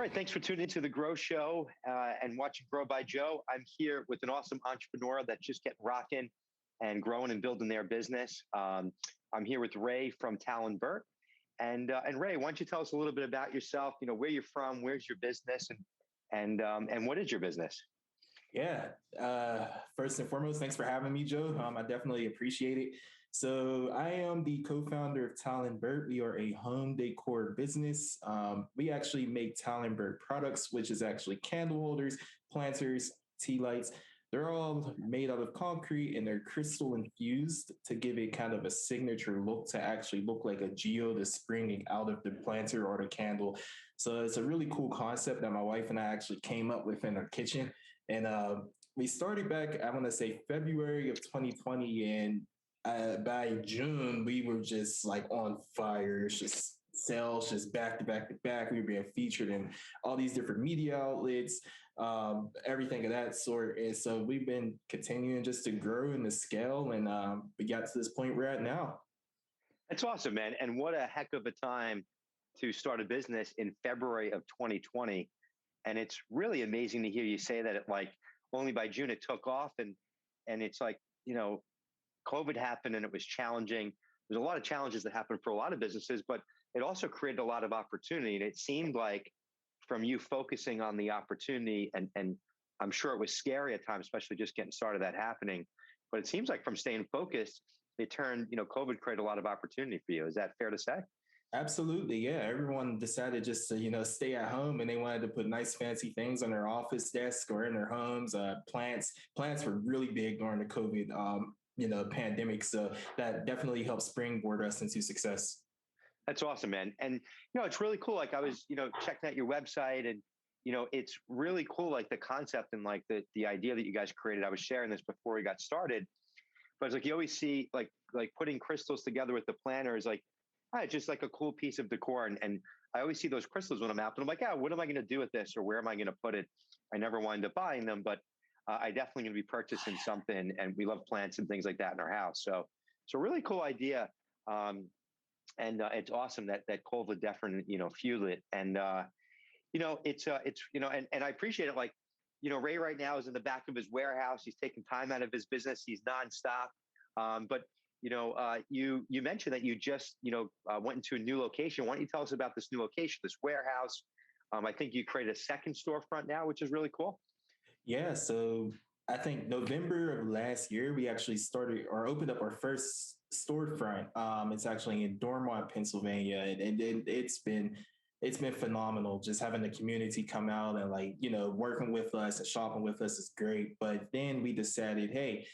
right. Thanks for tuning into the Grow Show and watching Grow by Joe. I'm here with an awesome entrepreneur that's just getting rocking and growing and building their business. I'm here with Ray from Tal Bert. And Ray, why don't you tell us a little bit about yourself? You know, where you're from, where's your business, and what is your business? Yeah. First and foremost, thanks for having me, Joe. I definitely appreciate it. So I am the co-founder of Tal Bert. We are a home decor business. We actually make Tal Bert products, which is actually candle holders, planters, tea lights. They're all made out of concrete and they're crystal infused to give it kind of a signature look, to actually look like a geode is springing out of the planter or the candle. So it's a really cool concept that my wife and I actually came up with in our kitchen. And we started back, I want to say February of 2020. And by June, we were just like on fire. It's just sales just back to back to back. We were being featured in all these different media outlets, everything of that sort. And so we've been continuing just to grow in the scale. And we got to this point we're at now. That's awesome, man. And what a heck of a time to start a business in February of 2020. And it's really amazing to hear you say that only by June it took off. And it's like, COVID happened and it was challenging. There's a lot of challenges that happened for a lot of businesses, but it also created a lot of opportunity. And it seemed like from you focusing on the opportunity, and I'm sure it was scary at times, especially just getting started, that happening. But it seems like from staying focused, it turned, COVID created a lot of opportunity for you. Is that fair to say? Absolutely. Yeah. Everyone decided just to, stay at home, and they wanted to put nice fancy things on their office desk or in their homes. Plants were really big during the COVID, pandemic. So that definitely helped springboard us into success. That's awesome, man. And, it's really cool. Like I was, checking out your website, and, it's really cool. Like the concept and like the idea that you guys created. I was sharing this before we got started, but it's like, you always see like putting crystals together with the planter is like, just like a cool piece of decor. And I always see those crystals when I'm out, and I'm like, what am I going to do with this? Or where am I going to put it? I never wind up buying them, but I definitely going to be purchasing something. And we love plants and things like that in our house. So really cool idea. And it's awesome that COVID definitely, fueled it. And, it's and I appreciate it. Like, Ray right now is in the back of his warehouse. He's taking time out of his business. He's nonstop. But you mentioned that you just, went into a new location. Why don't you tell us about this new location, this warehouse? I think you created a second storefront now, which is really cool. Yeah. So I think November of last year, we actually started or opened up our first storefront. It's actually in Dormont, Pennsylvania. And it's been phenomenal. Just having the community come out and working with us and shopping with us is great. But then we decided, hey,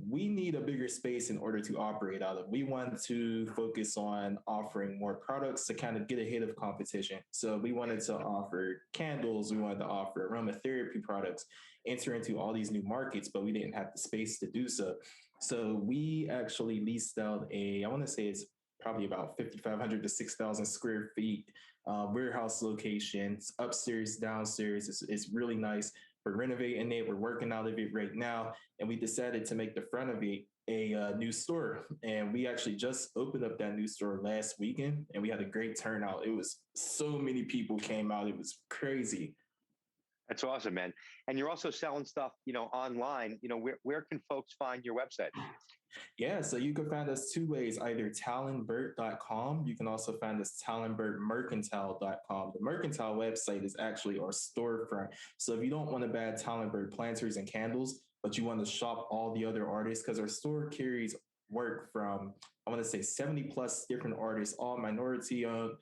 we need a bigger space in order to operate out of. We want to focus on offering more products to kind of get ahead of competition. So we wanted to offer candles, we wanted to offer aromatherapy products, enter into all these new markets, but we didn't have the space to do so. So we actually leased out I want to say it's probably about 5,500 to 6,000 square feet warehouse locations, upstairs, downstairs. It's really nice. We're renovating it. We're working out of it right now. And we decided to make the front of it a new store. And we actually just opened up that new store last weekend, and we had a great turnout. It was so many people came out. It was crazy. That's awesome, man. And you're also selling stuff, online. Where can folks find your website? Yeah, so you can find us two ways, either talenbert.com. You can also find us talenbertmercantile.com. The Mercantile website is actually our storefront. So if you don't want to buy Tal Bert planters and candles, but you want to shop all the other artists, because our store carries work from, I want to say 70 plus different artists, all minority owned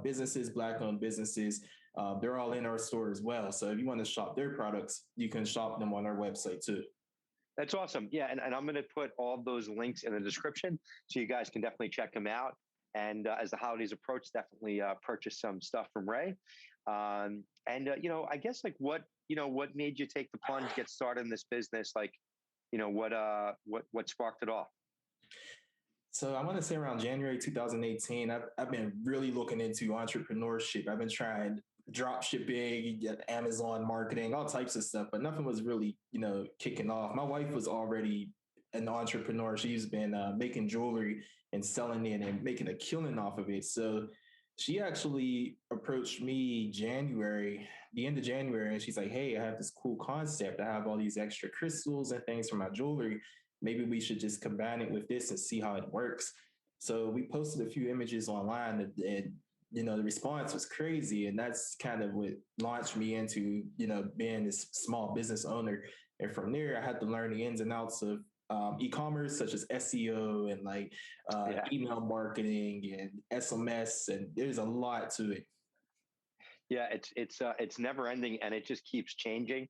businesses, Black owned businesses. They're all in our store as well. So if you want to shop their products, you can shop them on our website too. That's awesome. Yeah. And I'm going to put all those links in the description so you guys can definitely check them out. And as the holidays approach, definitely purchase some stuff from Ray. I guess what made you take the plunge, get started in this business? What sparked it off? So I want to say around January 2018, I've been really looking into entrepreneurship. I've been trying drop shipping, Amazon marketing, all types of stuff, but nothing was really, kicking off. My wife was already an entrepreneur. She's been making jewelry and selling it and making a killing off of it. So She actually approached me the end of January, and she's like, "Hey, I have this cool concept. I have all these extra crystals and things for my jewelry. Maybe we should just combine it with this and see how it works." So we posted a few images online, and the response was crazy, and that's kind of what launched me into being this small business owner. And from there, I had to learn the ins and outs of e-commerce, such as SEO and like Yeah. email marketing and SMS, and there's a lot to it. Yeah, it's never ending, and it just keeps changing.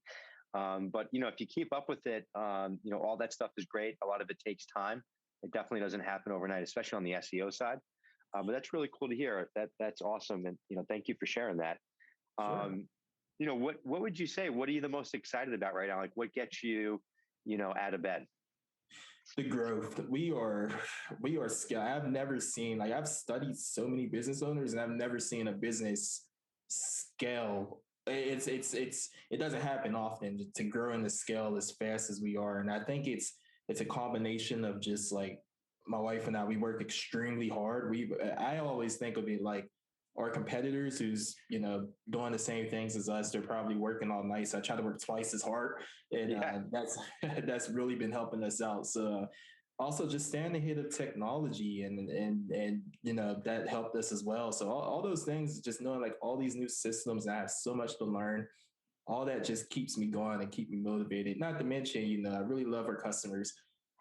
But if you keep up with it, all that stuff is great. A lot of it takes time. It definitely doesn't happen overnight, especially on the SEO side. But that's really cool to hear. That's awesome, and thank you for sharing that. Sure. What would you say? What are you the most excited about right now? Like, what gets you, out of bed? The growth. We are scale. I've never seen, like, I've studied so many business owners, and I've never seen a business scale. It doesn't happen often to grow in the scale as fast as we are. And I think it's a combination of just like my wife and I, we work extremely hard. I always think of it like our competitors who's doing the same things as us. They're probably working all night. So I try to work twice as hard, and Yeah, that's that's really been helping us out. So also just staying ahead of technology, and that helped us as well. So all those things, just knowing like all these new systems, and I have so much to learn. All that just keeps me going and keep me motivated. Not to mention, I really love our customers.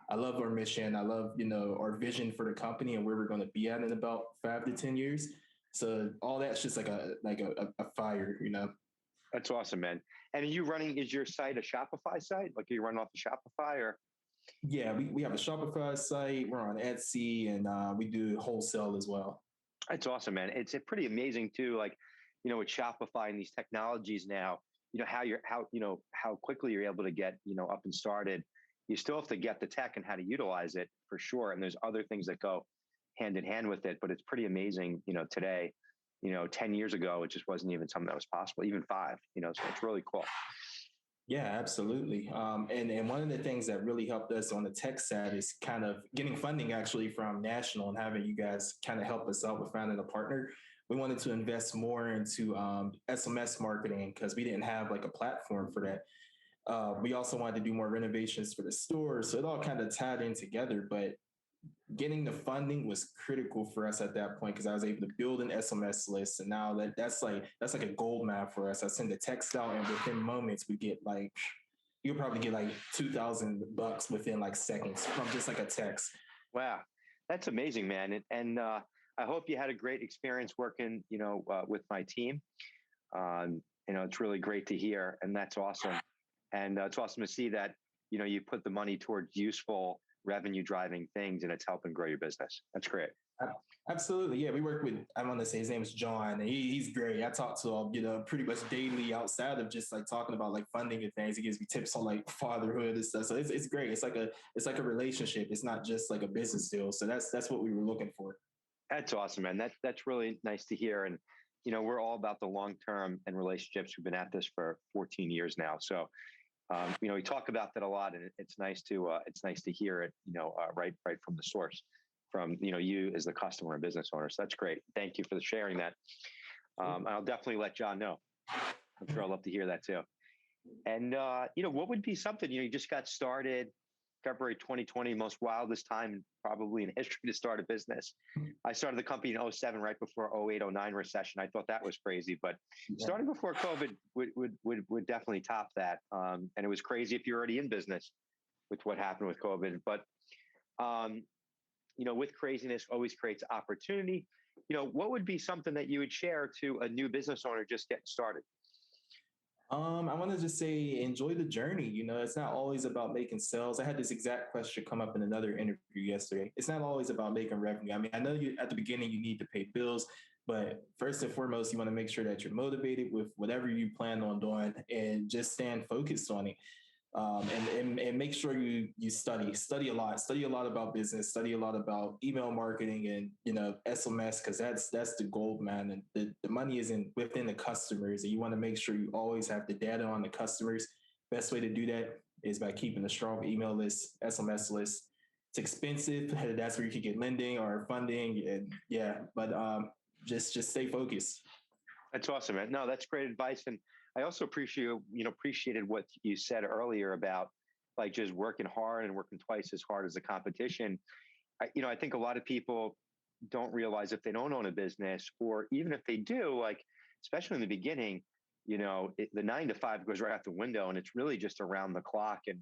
I love our mission. I love, our vision for the company and where we're going to be at in about 5 to 10 years. So all that's just like a fire. that's awesome, man. And are you running? Is your site a Shopify site? Like, are you running off of Shopify or? Yeah, we have a Shopify site. We're on Etsy, and we do wholesale as well. That's awesome, man. It's pretty amazing too. Like, with Shopify and these technologies now, how quickly you're able to get, up and started. You still have to get the tech and how to utilize it for sure. And there's other things that go hand in hand with it, but it's pretty amazing, today, 10 years ago, it just wasn't even something that was possible, even five, so it's really cool. Yeah, absolutely. And one of the things that really helped us on the tech side is kind of getting funding actually from National, and having you guys kind of help us out with finding a partner. We wanted to invest more into SMS marketing because we didn't have like a platform for that. We also wanted to do more renovations for the store. So it all kind of tied in together. But getting the funding was critical for us at that point, because I was able to build an SMS list, and now that's like a gold mine for us. I send the text out, and within moments we get like, you'll probably get like $2,000 within like seconds from just like a text. Wow. That's amazing, man. And I hope you had a great experience working, with my team. It's really great to hear, and that's awesome. And it's awesome to see that, you put the money towards useful revenue driving things, and it's helping grow your business. That's great. Absolutely. Yeah. We work with, I want to say his name is John, and he's great. I talk to him, pretty much daily outside of just like talking about like funding and things. He gives me tips on like fatherhood and stuff. So it's great. It's like a relationship. It's not just like a business deal. So that's what we were looking for. That's awesome, man. That's really nice to hear. And, we're all about the long-term and relationships. We've been at this for 14 years now. So, we talk about that a lot, and it's nice to hear it, right from the source, from, you as the customer and business owner. So that's great. Thank you for sharing that. I'll definitely let John know. I'm sure I'll love to hear that too. And, what would be something, you just got started, February 2020, most wildest time probably in history to start a business. I started the company in 07, right before 08, 09 recession. I thought that was crazy, but starting before COVID would definitely top that. And it was crazy if you're already in business with what happened with COVID. But, with craziness always creates opportunity. What would be something that you would share to a new business owner just getting started? I want to just say, enjoy the journey. It's not always about making sales. I had this exact question come up in another interview yesterday. It's not always about making revenue. I mean, I know you at the beginning you need to pay bills, but first and foremost, you want to make sure that you're motivated with whatever you plan on doing, and just stand focused on it. And make sure you study a lot about business, study a lot about email marketing and SMS, because that's the gold, man. And the money isn't within the customers, and you want to make sure you always have the data on the customers. Best way to do that is by keeping a strong email list, SMS list. It's expensive. That's where you can get lending or funding, and yeah, but just stay focused. That's awesome, man. No, that's great advice. And I also appreciated what you said earlier about like just working hard and working twice as hard as the competition. I think a lot of people don't realize if they don't own a business, or even if they do, like, especially in the beginning, the 9 to 5 goes right out the window, and it's really just around the clock, and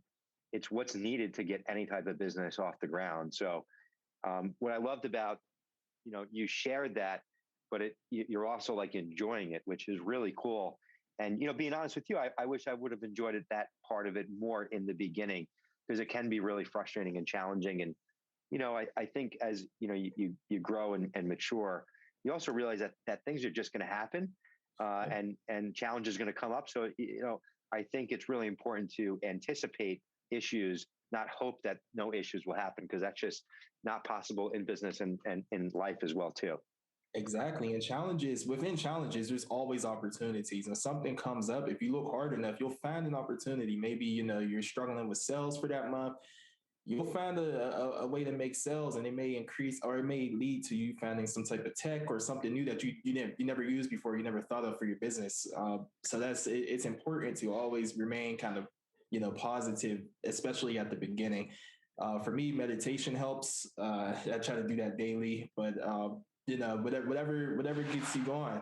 it's what's needed to get any type of business off the ground. So what I loved about, you shared that, but you're also like enjoying it, which is really cool. And, being honest with you, I wish I would have enjoyed that part of it more in the beginning, because it can be really frustrating and challenging. And, I think as, you grow and mature, you also realize that things are just going to happen, and challenge is going to come up. So, I think it's really important to anticipate issues, not hope that no issues will happen, because that's just not possible in business and in life as well, too. Exactly. And within challenges, there's always opportunities. And something comes up, if you look hard enough, you'll find an opportunity. Maybe, you're struggling with sales for that month. You'll find a way to make sales, and it may increase, or it may lead to you finding some type of tech or something new that you never used before, you never thought of for your business. So it's important to always remain kind of, positive, especially at the beginning. For me, meditation helps. I try to do that daily, but whatever gets you going.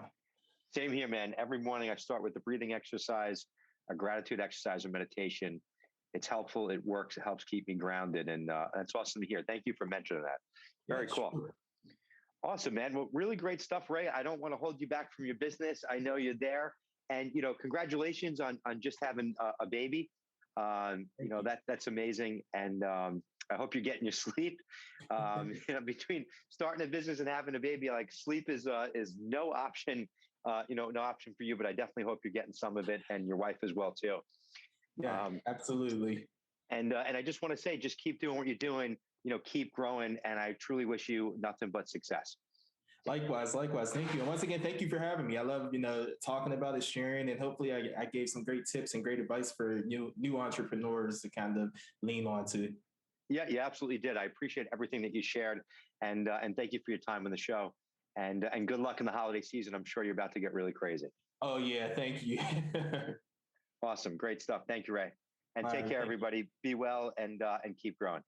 Same here, man. Every morning I start with the breathing exercise, a gratitude exercise, or meditation. It's helpful. It works. It helps keep me grounded. And that's awesome to hear. Thank you for mentioning that. Very cool. Sure. Awesome, man. Well, really great stuff, Ray. I don't want to hold you back from your business. I know you're there. And, congratulations on just having a baby. That's amazing. And I hope you're getting your sleep. Between starting a business and having a baby, like sleep is no option, no option for you, but I definitely hope you're getting some of it, and your wife as well, too. Yeah, absolutely. And I just want to say, just keep doing what you're doing, keep growing. And I truly wish you nothing but success. Likewise. Thank you. And once again, thank you for having me. I love, talking about it, sharing, and hopefully I gave some great tips and great advice for new entrepreneurs to kind of lean on to. Yeah, you absolutely did. I appreciate everything that you shared, and thank you for your time on the show, and good luck in the holiday season. I'm sure you're about to get really crazy. Oh yeah, thank you. Awesome, great stuff. Thank you, Ray, and take care, everybody. Be well and keep growing.